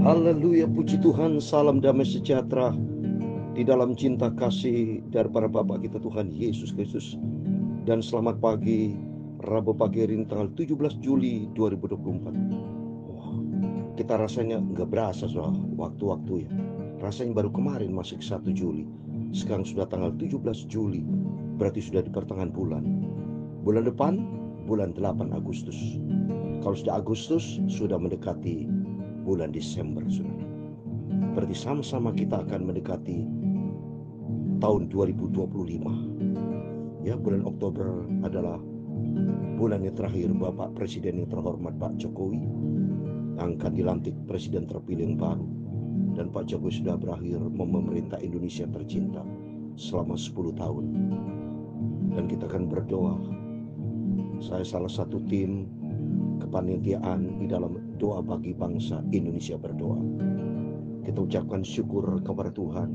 Haleluya, puji Tuhan, salam damai sejahtera di dalam cinta kasih daripada Bapa kita Tuhan Yesus Kristus. Dan selamat pagi, Rabu pagi hari ini tanggal 17 Juli 2024. Wah, kita rasanya nggak berasa soal waktu-waktu ya. Rasanya baru kemarin masih 1 Juli. Sekarang sudah tanggal 17 Juli, berarti sudah di pertengahan bulan. Bulan depan, bulan 8 Agustus. Kalau sudah Agustus, sudah mendekati bulan Desember, saudara. Berarti sama-sama kita akan mendekati tahun 2025. Ya, bulan Oktober adalah bulan yang terakhir Bapak Presiden yang terhormat Pak Jokowi yang akan dilantik Presiden terpilih yang baru. Dan Pak Jokowi sudah berakhir memerintah Indonesia tercinta selama 10 tahun. Dan kita akan berdoa. Saya salah satu tim kepanitiaan di dalam doa bagi bangsa Indonesia berdoa. Kita ucapkan syukur kepada Tuhan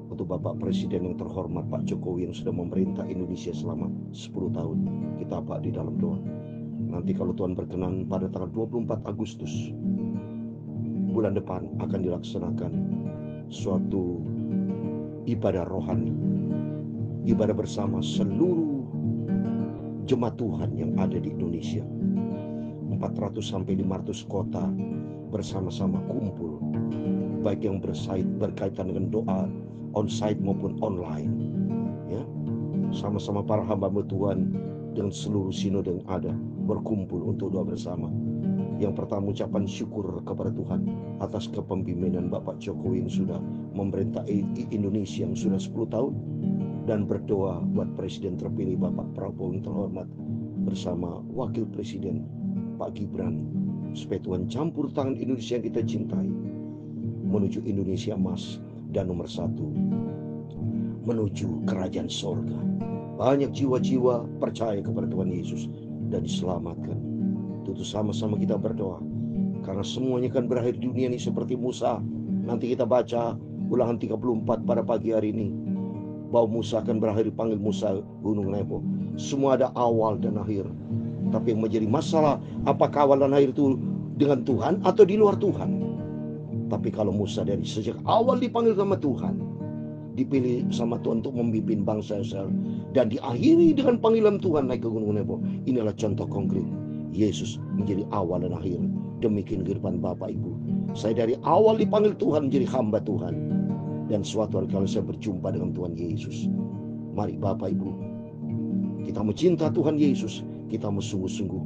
untuk Bapak Presiden yang terhormat Pak Jokowi yang sudah memerintah Indonesia selama 10 tahun. Kita apa di dalam doa. Nanti kalau Tuhan berkenan pada tanggal 24 Agustus bulan depan akan dilaksanakan suatu ibadah rohani, ibadah bersama seluruh jemaat Tuhan yang ada di Indonesia. 400 sampai 500 kota bersama-sama kumpul, baik yang berkaitan dengan doa on-site maupun online, ya, sama-sama para hamba Tuhan dengan seluruh sinode yang ada berkumpul untuk doa bersama. Yang pertama, ucapan syukur kepada Tuhan atas kepemimpinan Bapak Jokowi yang sudah memerintah Indonesia yang sudah 10 tahun, dan berdoa buat Presiden terpilih Bapak Prabowo yang terhormat bersama Wakil Presiden Pak Gibran, supaya Tuhan campur tangan Indonesia yang kita cintai menuju Indonesia emas dan nomor 1 menuju kerajaan sorga. Banyak jiwa-jiwa percaya kepada Tuhan Yesus dan diselamatkan. Tentu sama-sama kita berdoa, karena semuanya kan berakhir di dunia ini seperti Musa. Nanti kita baca Ulangan 34 pada pagi hari ini, bahwa Musa akan berakhir dipanggil Musa Gunung Nebo. Semua ada awal dan akhir. Tapi yang menjadi masalah, apakah awal dan akhir itu dengan Tuhan atau di luar Tuhan? Tapi kalau Musa dari sejak awal dipanggil sama Tuhan, dipilih sama Tuhan untuk memimpin bangsa Israel, dan diakhiri dengan panggilan Tuhan naik ke Gunung Nebo. Inilah contoh konkret. Yesus menjadi awal dan akhir. Demikian kehidupan Bapak Ibu. Saya dari awal dipanggil Tuhan menjadi hamba Tuhan. Dan suatu hari kalau saya berjumpa dengan Tuhan Yesus, mari Bapak Ibu, kita mencinta Tuhan Yesus, kita mau sungguh-sungguh.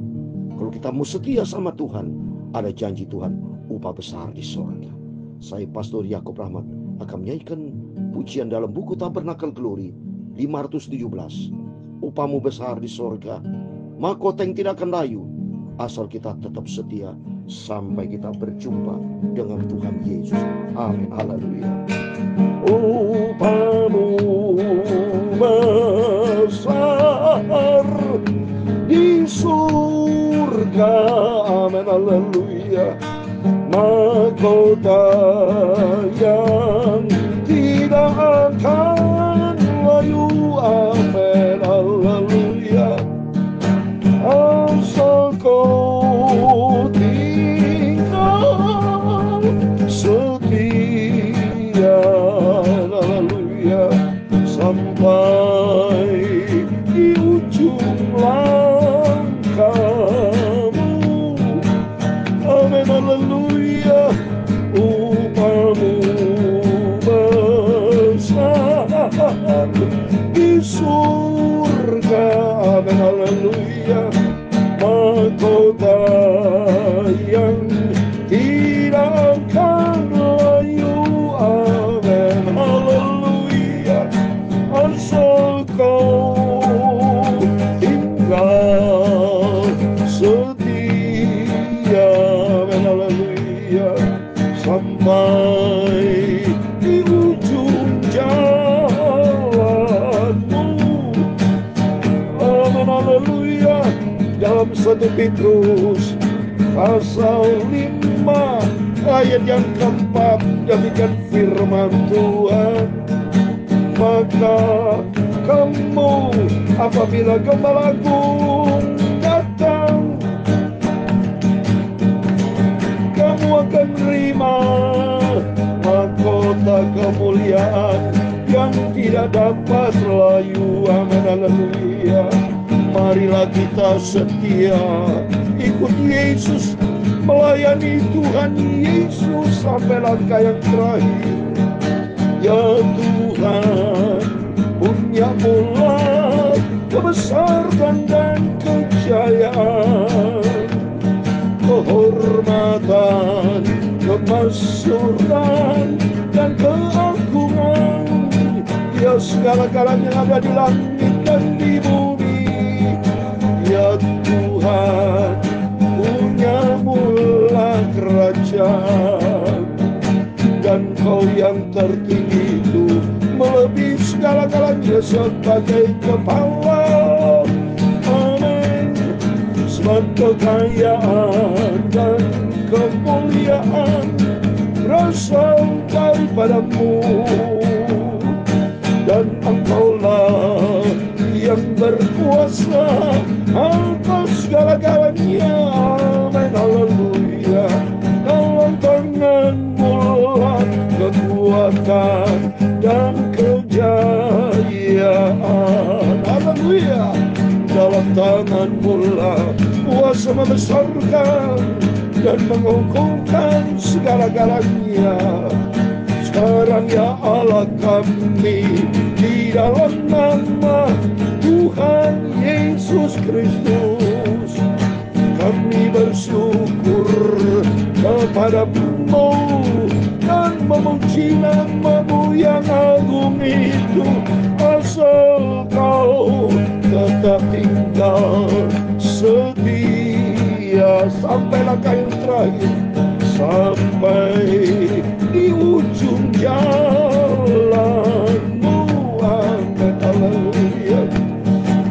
Kalau kita mau setia sama Tuhan, ada janji Tuhan, upah besar di sorga. Saya Pastor Yakub Rahmat akan menyanyikan pujian dalam buku Tabernakel Glory 517. Upahmu besar di sorga, mahkota yang tidak akan layu, asal kita tetap setia sampai kita berjumpa dengan Tuhan Yesus. Amin. Haleluya. Upahmu besar di surga, amin, haleluya. Mahkota yang tidak akan layu, amin, haleluya. Asal kau tinggal setia, haleluya, sampai di ujung langkahmu, amin, haleluya. Upahmu besar di surga, amin, haleluya. Mahkota yang tidak akan layu, amin, haleluya. Asal kau tinggal setia, amin, haleluya, sampai di ujung jalanmu, amin, haleluya. Dalam 1 Petrus pasal 5 ayat yang keempat, demikian firman Tuhan. Maka kamu apabila Gembala Agung datang, kamu akan menerima dapat layu. Amin, haleluya. Marilah kita setia ikut Yesus, melayani Tuhan Yesus sampai langkah yang terakhir. Ya Tuhan, punya mula kebesaran dan kejayaan, kehormatan, kemasyhuran, dan keagungan. Ya segala-galanya ada di langit dan di bumi. Ya Tuhan, punya mula kerajaan, dan Kau yang tertinggi itu melebihi segala-galanya sebagai kepala. Amin. Sebab kekayaan dan kemuliaan berasal daripadamu, dan Engkaulah yang berkuasa atas segala-galanya. Amin, haleluya. Dalam tangan-Mu lah kekuatan dan kejayaan. Haleluya. Dalam tangan-Mu lah kuasa membesarkan dan mengukuhkan segala-galanya. Sekarang ya Allah kami, di dalam nama Tuhan Yesus Kristus, kami bersyukur kepadamu dan memuji nama-Mu yang agung itu. Asal Kau tetap tinggal setia sampai langkah yang terakhir, sampai di ujung jalan-Mu. Amin, haleluya.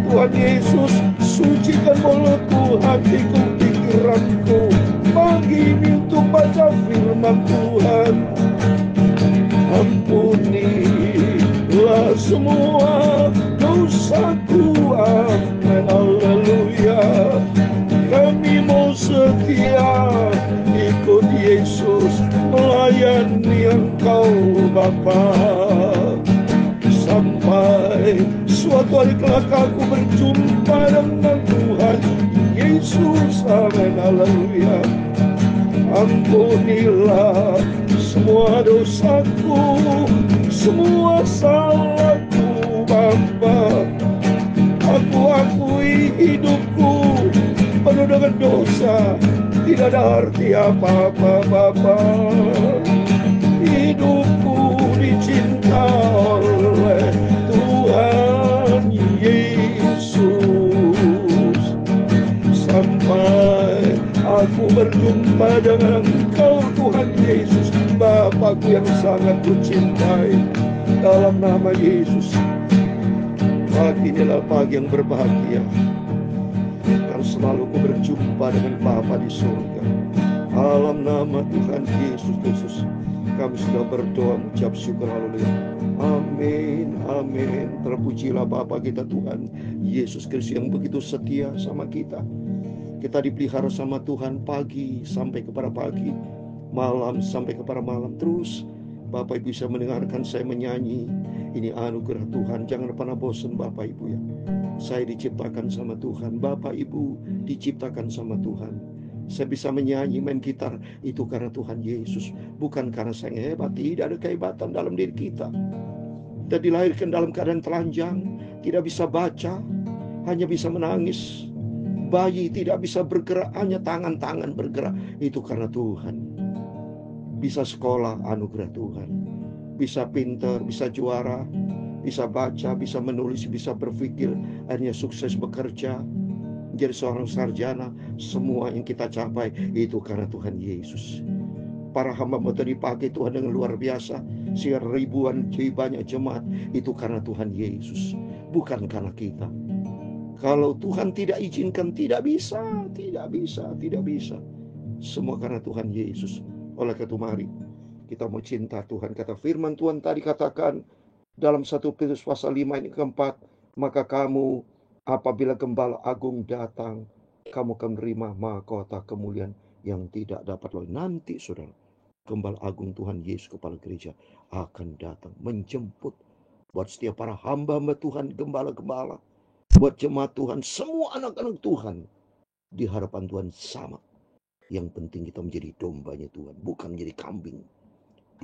Tuhan Yesus, sucikan mulutku, hatiku, pikiranku pagi ini untuk baca firman Tuhan. Ampunilah semua dosaku. Amin, haleluya. Kami mau setia ikut Yesus, melayani Engkau Bapa, sampai suatu hari kelak aku berjumpa dengan Tuhan Yesus. Amin, haleluya. Ampunilah semua dosaku, semua salahku Bapa. Aku akui hidupku penuh dengan dosa, tidak ada arti apa-apa Bapa. Hidupku dicinta oleh Tuhan Yesus, sampai aku berjumpa dengan Engkau Tuhan Yesus, Bapakku yang sangat kucintai. Dalam nama Yesus, pagi inilah pagi yang berbahagia, dan selalu ku berjumpa dengan Bapa di surga. Dalam nama Tuhan Yesus Kristus, kami sudah berdoa mengucap syukur, haleluya. Amin, amin. Terpujilah Bapa kita Tuhan Yesus Kristus yang begitu setia sama kita. Kita dipelihara sama Tuhan pagi sampai kepada pagi, malam sampai kepada malam. Terus Bapak Ibu bisa mendengarkan saya menyanyi. Ini anugerah Tuhan. Jangan pernah bosan Bapak Ibu ya. Saya diciptakan sama Tuhan, Bapak Ibu diciptakan sama Tuhan. Saya bisa menyanyi, main gitar, itu karena Tuhan Yesus. Bukan karena saya hebat. Tidak ada kehebatan dalam diri kita. Kita dilahirkan dalam keadaan telanjang, tidak bisa baca, hanya bisa menangis. Bayi tidak bisa bergerak, hanya tangan-tangan bergerak. Itu karena Tuhan. Bisa sekolah, anugerah Tuhan. Bisa pintar, bisa juara, bisa baca, bisa menulis, bisa berpikir, akhirnya sukses bekerja, menjadi seorang sarjana. Semua yang kita capai itu karena Tuhan Yesus. Para hamba tadi pagi Tuhan dengan luar biasa, sehingga ribuan banyak jemaat, itu karena Tuhan Yesus, bukan karena kita. Kalau Tuhan tidak izinkan, tidak bisa. Semua karena Tuhan Yesus. Oleh karena itu mari kita mau cinta Tuhan. Kata firman Tuhan tadi katakan dalam 1 Petrus pasal 5 ini keempat, maka kamu apabila Gembala Agung datang, kamu akan menerima mahkota kemuliaan yang tidak dapat lalu. Nanti saudara, Gembala Agung Tuhan Yesus Kepala Gereja akan datang menjemput buat setiap para hamba-hamba Tuhan, gembala-gembala, buat jemaat Tuhan, semua anak-anak Tuhan, di hadapan Tuhan sama. Yang penting kita menjadi dombanya Tuhan, bukan menjadi kambing.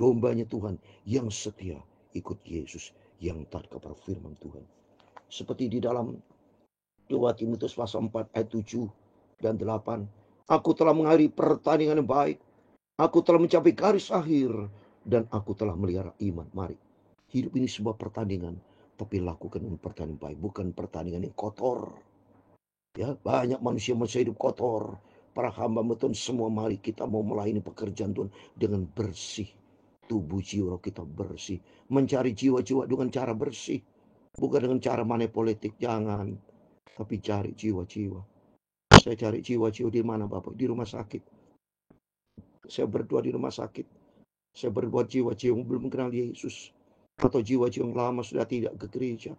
Dombanya Tuhan yang setia ikut Yesus, yang taat kepada firman Tuhan. Seperti di dalam 2 Timotius pasal 4 ayat 7 dan 8. Aku telah mengakhiri pertandingan yang baik. Aku telah mencapai garis akhir. Dan aku telah melihara iman. Mari. Hidup ini sebuah pertandingan. Tapi lakukan pertandingan baik. Bukan pertandingan yang kotor. Ya, banyak manusia hidup kotor. Para hamba Tuhan semua, mari kita mau melayani pekerjaan Tuhan dengan bersih. Tubuh jiwa kita bersih. Mencari jiwa-jiwa dengan cara bersih. Bukan dengan cara politik. Jangan. Tapi cari jiwa-jiwa. Saya cari jiwa-jiwa di mana Bapak? Di rumah sakit. Saya berdoa di rumah sakit. Saya berbuat jiwa-jiwa yang belum mengenal Yesus. Atau jiwa-jiwa yang lama sudah tidak ke gereja.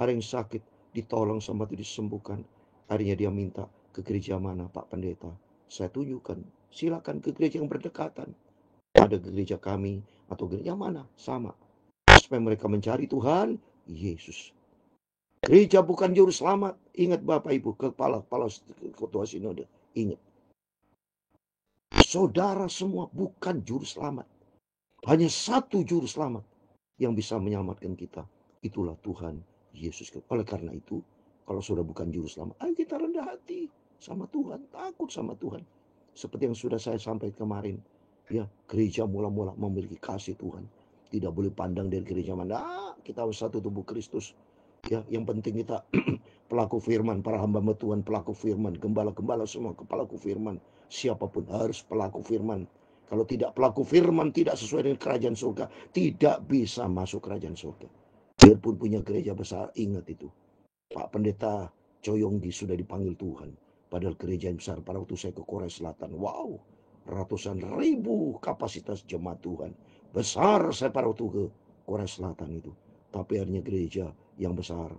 Ada yang sakit, ditolong sama itu disembuhkan. Akhirnya dia minta ke gereja mana Pak Pendeta. Saya tunjukkan, silakan ke gereja yang berdekatan. Ada ke gereja kami atau gereja mana, sama. Supaya mereka mencari Tuhan Yesus. Gereja bukan juru selamat. Ingat Bapak Ibu, kepala ketua sinode. Ingat. Saudara semua bukan juru selamat. Hanya satu juru selamat yang bisa menyelamatkan kita. Itulah Tuhan Yesus. Oleh karena itu, kalau sudah bukan juru selamat, ayo kita rendah hati sama Tuhan. Takut sama Tuhan. Seperti yang sudah saya sampaikan kemarin. Ya, gereja mula-mula memiliki kasih Tuhan. Tidak boleh pandang dari gereja mana. Kita harus satu tubuh Kristus. Ya, yang penting kita pelaku firman, para hamba Tuhan pelaku firman, gembala-gembala semua pelaku firman. Siapapun harus pelaku firman. Kalau tidak pelaku firman, tidak sesuai dengan kerajaan surga, tidak bisa masuk kerajaan surga. Biarpun punya gereja besar, ingat itu. Pak Pendeta Coyonggi sudah dipanggil Tuhan. Padahal gereja yang besar pada waktu saya ke Korea Selatan. Wow, ratusan ribu kapasitas jemaat Tuhan. Besar saya pada waktu ke Korea Selatan itu. Tapi akhirnya gereja yang besar,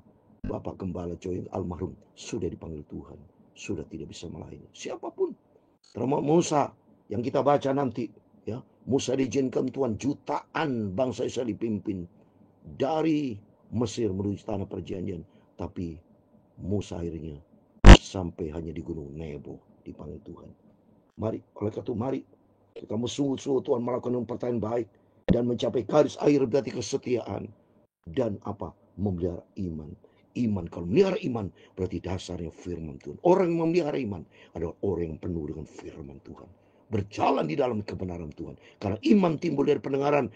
Bapak Gembala Coyong almarhum, sudah dipanggil Tuhan. Sudah tidak bisa melayani. Siapapun. Termasuk Musa yang kita baca nanti. Ya, Musa diizinkan Tuhan, jutaan bangsa Israel dipimpin dari Mesir menuju tanah perjanjian. Tapi Musa akhirnya sampai hanya di Gunung Nebo dipanggil Tuhan. Mari, oleh karena itu mari kita sungguh-sungguh Tuhan melakukan pertanyaan baik dan mencapai garis akhir berarti kesetiaan dan apa? Memelihara iman. Iman, kalau memelihara iman berarti dasarnya firman Tuhan. Orang yang memelihara iman adalah orang yang penuh dengan firman Tuhan. Berjalan di dalam kebenaran Tuhan. Karena iman timbul dari pendengaran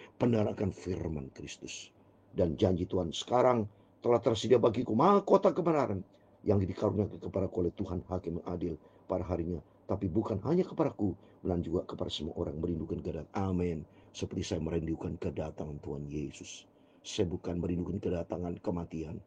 firman Kristus. Dan janji Tuhan sekarang telah tersedia bagiku mahkota kebenaran yang dikaruniakan kepada oleh Tuhan Hakim adil pada harinya. Tapi bukan hanya kepadaku, melainkan juga kepada semua orang merindukan kedatangan. Amin. Seperti saya merindukan kedatangan Tuhan Yesus. Saya bukan merindukan kedatangan kematian,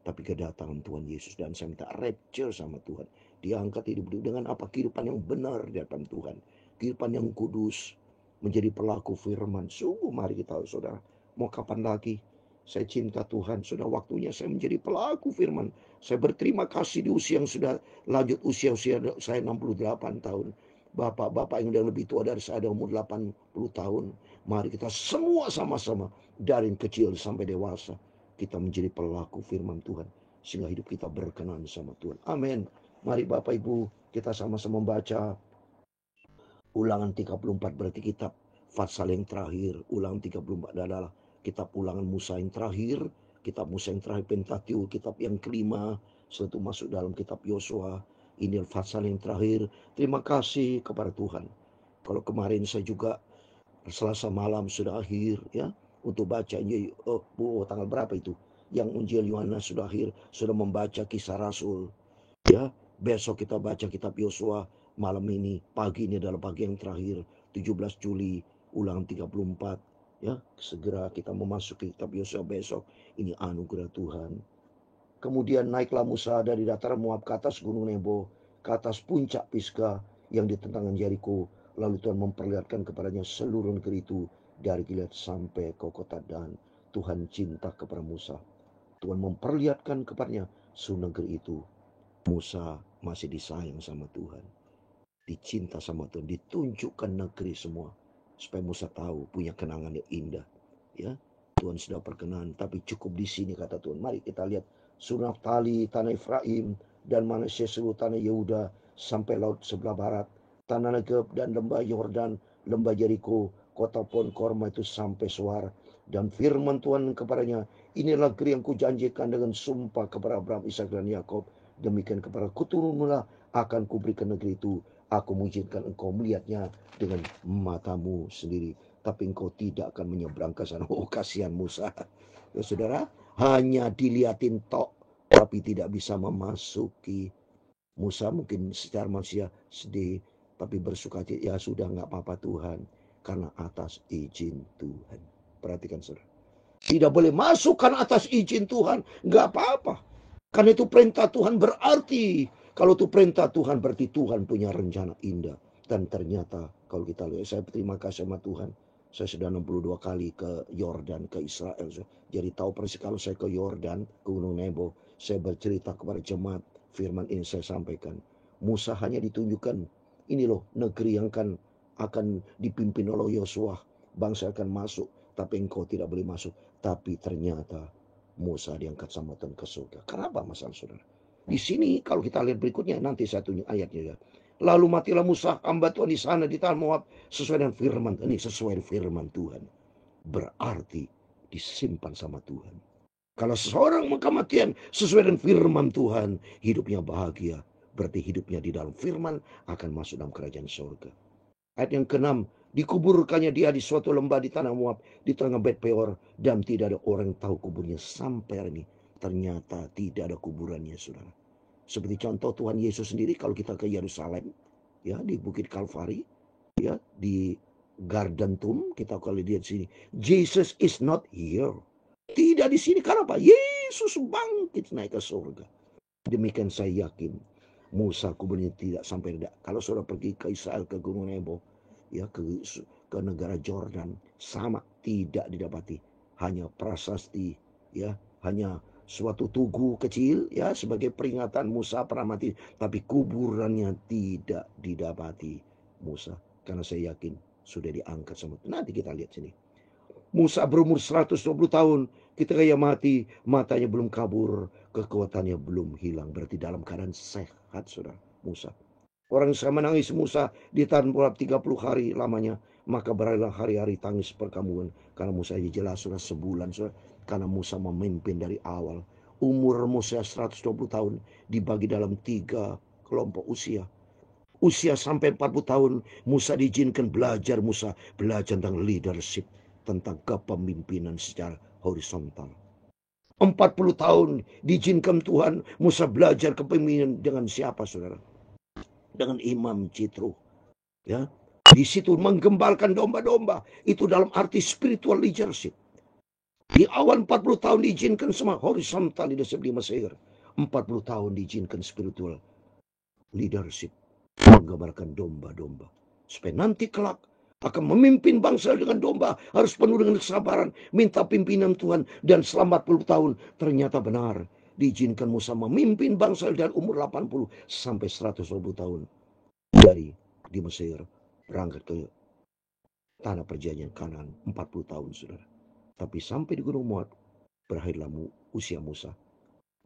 tapi kedatangan Tuhan Yesus. Dan saya minta rapture sama Tuhan. Diangkat hidup dengan apa? Kehidupan yang benar di hadapan Tuhan. Kehidupan yang kudus. Menjadi pelaku firman. Sungguh mari kita saudara. Mau kapan lagi? Saya cinta Tuhan. Sudah waktunya saya menjadi pelaku firman. Saya berterima kasih di usia yang sudah lanjut usia saya 68 tahun. Bapak-bapak yang sudah lebih tua dari saya, ada umur 80 tahun. Mari kita semua sama-sama dari kecil sampai dewasa kita menjadi pelaku firman Tuhan sehingga hidup kita berkenan sama Tuhan. Amin. Mari Bapak Ibu kita sama-sama membaca Ulangan 34 berarti kitab Fatsal yang terakhir. Ulangan 34 adalah kitab Ulangan Musa yang terakhir. Kitab Musa yang terakhir Pentateuch, kitab yang kelima. Setelah itu masuk dalam kitab Yosua. Ini Fatsal yang terakhir. Terima kasih kepada Tuhan. Kalau kemarin saya juga Selasa malam sudah akhir ya untuk baca tanggal berapa itu? Yang Injil Yohanes sudah akhir, sudah membaca Kisah Rasul. Ya, besok kita baca kitab Yosua. Malam ini, pagi ini adalah pagi yang terakhir, 17 Juli, Ulangan 34. Ya, segera kita memasuki kitab Yosua besok. Ini anugerah Tuhan. Kemudian naiklah Musa dari dataran Moab ke atas gunung Nebo, ke atas puncak Pisgah yang ditentangkan Yeriko. Lalu Tuhan memperlihatkan kepadanya seluruh negeri itu dari Gilead sampai ke kota Dan. Tuhan cinta kepada Musa. Tuhan memperlihatkan kepadanya seluruh negeri itu. Musa masih disayang sama Tuhan. Dicinta sama Tuhan, ditunjukkan negeri semua supaya Musa tahu punya kenangan yang indah. Ya, Tuhan sudah berkenan. Tapi cukup di sini kata Tuhan. Mari kita lihat surah Naftali, tanah Efraim, dan Manasye seluruh tanah Yehuda sampai laut sebelah barat, tanah Negeb dan lembah Yordan, lembah Jeriko, kota pohon korma itu sampai Suar. Dan firman Tuhan kepadanya, inilah negeri yang kujanjikan dengan sumpah kepada Abraham, Ishak dan Yakub. Demikian kepada kuturunlah akan kuberikan negeri itu. Aku mengizinkan engkau melihatnya dengan matamu sendiri, tapi engkau tidak akan menyeberang ke sana. Oh, kasihan Musa. Ya saudara, hanya dilihatin tok, tapi tidak bisa memasuki. Musa mungkin secara manusia sedih, tapi bersuka cita. Ya sudah, nggak apa-apa Tuhan, karena atas izin Tuhan. Perhatikan saudara, tidak boleh masukkan atas izin Tuhan, nggak apa-apa. Karena itu perintah Tuhan berarti. Kalau itu perintah Tuhan berarti Tuhan punya rencana indah. Dan ternyata kalau kita lihat, saya berterima kasih sama Tuhan. Saya sudah 62 kali ke Yordan, ke Israel. Jadi tahu persis kalau saya ke Yordan, ke Gunung Nebo, saya bercerita kepada jemaat, firman ini saya sampaikan. Musa hanya ditunjukkan, ini loh negeri yang akan dipimpin oleh Yosua. Bangsa akan masuk, tapi engkau tidak boleh masuk. Tapi ternyata Musa diangkat sama Tuhan ke surga. Kenapa masalah saudara? Di sini kalau kita lihat berikutnya, nanti saya tunjuk ayatnya ya. Lalu matilah Musa hamba Tuhan di sana di tanah Moab sesuai dengan firman. Ini sesuai dengan firman Tuhan. Berarti disimpan sama Tuhan. Kalau seseorang kematian sesuai dengan firman Tuhan, hidupnya bahagia. Berarti hidupnya di dalam firman akan masuk dalam kerajaan surga. Ayat yang ke-6, dikuburkannya dia di suatu lembah di tanah Moab, di tengah Bet Peor, dan tidak ada orang yang tahu kuburnya sampai hari ini. Ternyata tidak ada kuburannya, saudara. Seperti contoh Tuhan Yesus sendiri, kalau kita ke Yerusalem, ya di Bukit Kalvari, ya di Garden Tomb, kita kalau lihat sini, Jesus is not here. Tidak di sini, karena apa? Yesus bangkit naik ke surga. Demikian saya yakin Musa kuburnya tidak sampai tidak. Kalau saudara pergi ke Israel, ke Gunung Nebo, ya ke negara Jordan, sama tidak didapati. Hanya prasasti, ya hanya suatu tugu kecil, ya sebagai peringatan Musa pernah mati, tapi kuburannya tidak didapati Musa, karena saya yakin sudah diangkat sama. Nanti kita lihat sini. Musa berumur 120 tahun. Ketika ia mati, matanya belum kabur, kekuatannya belum hilang. Berarti dalam keadaan sehat, saudara, Musa. Orang yang menangis Musa di tanah Moab 30 hari lamanya. Maka berakhirlah hari-hari tangis perkampungan. Karena Musa jelas sudah sebulan, saudara. Karena Musa memimpin dari awal. Umur Musa 120 tahun dibagi dalam 3 kelompok usia. Usia sampai 40 tahun Musa diizinkan belajar. Musa belajar tentang leadership, tentang kepemimpinan secara horizontal. 40 tahun diizinkan Tuhan Musa belajar kepemimpinan dengan siapa, saudara? Dengan Imam Jitro. Ya, di situ menggembalkan domba-domba. Itu dalam arti spiritual leadership. Di awal 40 tahun diizinkan semua horizontal leadership di Mesir. 40 tahun diizinkan spiritual leadership, menggambarkan domba-domba. Supaya nanti kelak akan memimpin bangsa dengan domba, harus penuh dengan kesabaran, minta pimpinan Tuhan. Dan selama 40 tahun ternyata benar diizinkan Musa memimpin bangsa dari umur 80 sampai 120 tahun. Dari di Mesir berangkat ke tanah perjanjian Kanaan 40 tahun, saudara. Tapi sampai di Gunung Moab berakhirlah usia Musa.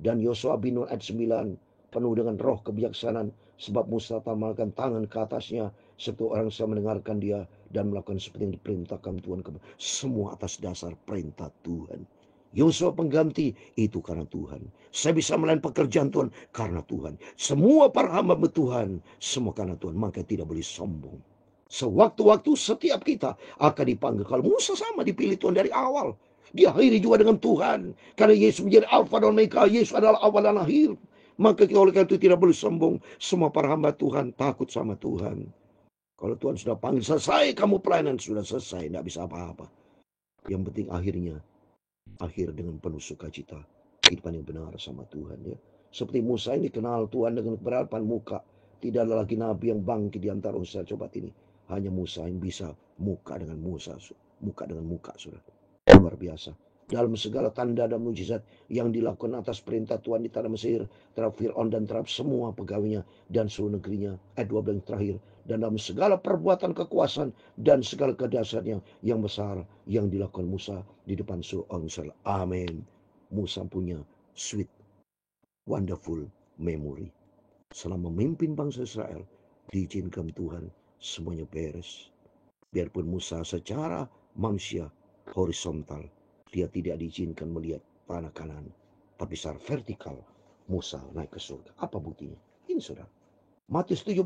Dan Yosua bin Nun ayat 9, penuh dengan roh kebijaksanaan, sebab Musa tamalkan tangan ke atasnya, satu orang saya mendengarkan dia dan melakukan seperti yang diperintahkan Tuhan. Semua atas dasar perintah Tuhan. Yosua pengganti, itu karena Tuhan. Saya bisa melayani pekerjaan Tuhan karena Tuhan. Semua para hamba Tuhan, semua karena Tuhan. Maka tidak boleh sombong. Sewaktu-waktu setiap kita akan dipanggil. Kalau Musa sama dipilih Tuhan dari awal. Diakhiri juga dengan Tuhan. Karena Yesus menjadi Alfa dan Omega. Yesus adalah awal dan akhir. Maka kita oleh karena itu tidak boleh sombong. Semua para hamba Tuhan takut sama Tuhan. Kalau Tuhan sudah panggil, selesai kamu pelayanan, sudah selesai, tidak bisa apa-apa. Yang penting akhirnya, akhir dengan penuh sukacita, kehidupan yang benar sama Tuhan. Ya, seperti Musa ini kenal Tuhan dengan berhadapan muka. Tidak ada lagi nabi yang bangkit di antara usaha coba ini. Hanya Musa yang bisa muka dengan Musa, muka dengan muka, sudah luar biasa. dalam segala tanda dan mujizat yang dilakukan atas perintah Tuhan di tanah Mesir terhadap Fir'aun dan terhadap semua pegawainya dan seluruh negerinya. Ayat 12 yang terakhir. Dan dalam segala perbuatan kekuasaan dan segala kedahsyatan yang besar yang dilakukan Musa di depan seluruh orang Israel. Amin. Musa punya sweet, wonderful memory. Selama memimpin bangsa Israel, diizinkan Tuhan semuanya beres. Biarpun Musa secara manusia horizontal, dia tidak diizinkan melihat tanah Kanaan, tapi secara vertikal Musa naik ke surga. Apa buktinya? Ini saudara, Matius 17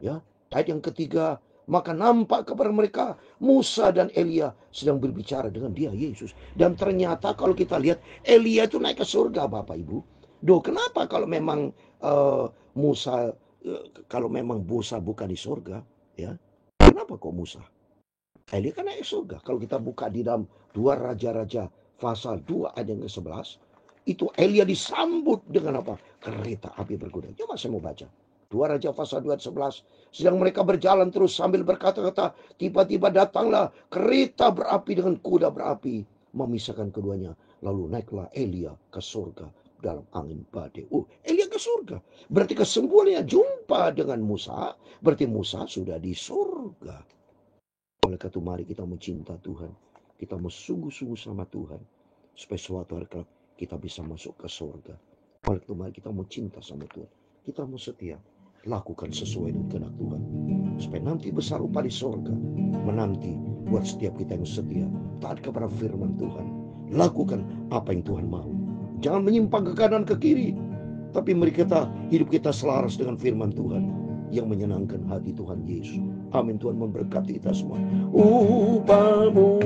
ya, ayat yang ketiga, maka nampak kepada mereka Musa dan Elia sedang berbicara dengan dia Yesus. Dan ternyata kalau kita lihat Elia itu naik ke surga, Bapak Ibu. Kenapa kalau memang Musa kalau memang Musa bukan di surga, ya? Kenapa kok Musa? Elia kan naik surga. Kalau kita buka di dalam 2 Raja-Raja pasal 2 ayat yang ke-11, itu Elia disambut dengan apa? Kereta api berkuda. Coba saya mau baca. 2 Raja pasal 2 ayat 11. Sedang mereka berjalan terus sambil berkata-kata, tiba-tiba datanglah kereta berapi dengan kuda berapi memisahkan keduanya. Lalu naiklah Elia ke surga dalam angin badai. Elia ke surga. Berarti kesembuhannya jumpa dengan Musa. Berarti Musa sudah di surga. Oleh karena itu mari kita mencinta Tuhan. Kita mau sungguh-sungguh sama Tuhan. Supaya suatu hari kelak kita bisa masuk ke surga. Oleh karena itu mari kita mau cinta sama Tuhan. Kita mau setia. Lakukan sesuai dengan kehendak Tuhan. Supaya nanti besar upah di surga. Menanti buat setiap kita yang setia. Taat kepada firman Tuhan. Lakukan apa yang Tuhan mau. Jangan menyimpang ke kanan ke kiri. Tapi mari kita hidup kita selaras dengan firman Tuhan. Yang menyenangkan hati Tuhan Yesus. Amin. Tuhan memberkati kita semua. Upahmu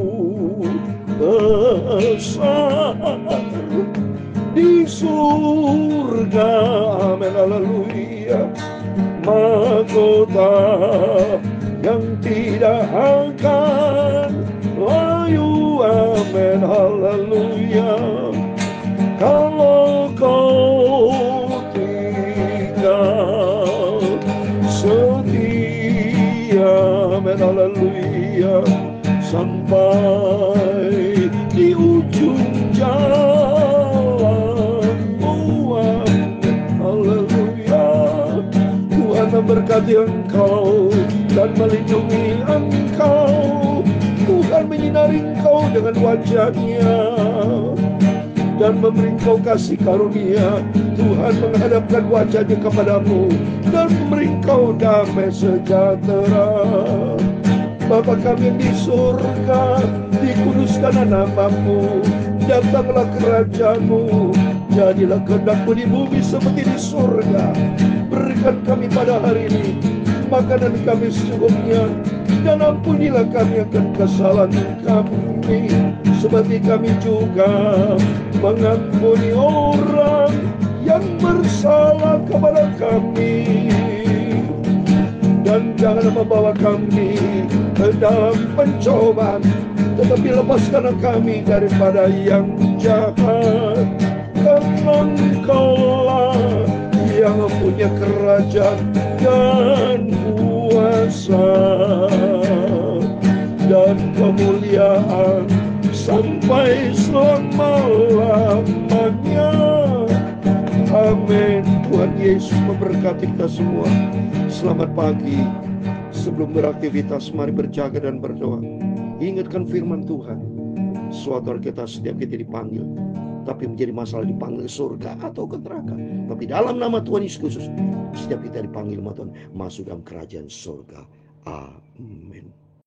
besar di surga. Amin. Haleluya. Mahkota yang tidak akan layu. Amin. Haleluya. Kalau kau tinggal setia, amin, haleluya, sampai di ujung jalan, amin, haleluya. Tuhan memberkati engkau dan melindungi engkau. Tuhan menyinari engkau dengan wajah-Nya dan memberi engkau kasih karunia. Tuhan menghadapkan wajah-Nya kepadamu dan memberi engkau damai sejahtera. Bapa kami yang di surga, dikuduskanlah namamu, datanglah kerajaan-Mu, jadilah kehendak-Mu di bumi seperti di surga. Berikan kami pada hari ini makanan kami secukupnya, dan ampunilah kami akan kesalahan kami, seperti kami juga mengampuni orang yang bersalah kepada kami. Dan jangan membawa kami ke dalam pencobaan, tetapi lepaskanlah kami daripada yang jahat. Karena Engkaulah yang punya kerajaan dan kuasa dan kemuliaan sampai selama-lamanya. Amin. Tuhan Yesus memberkati kita semua. Selamat pagi. Sebelum beraktivitas, mari berjaga dan berdoa. Ingatkan firman Tuhan. Suatu hari setiap kita dipanggil, tapi menjadi masalah dipanggil ke surga atau ke neraka. Tapi dalam nama Tuhan Yesus Kristus, setiap kita dipanggil sama Tuhan masuk dalam kerajaan surga. Amin.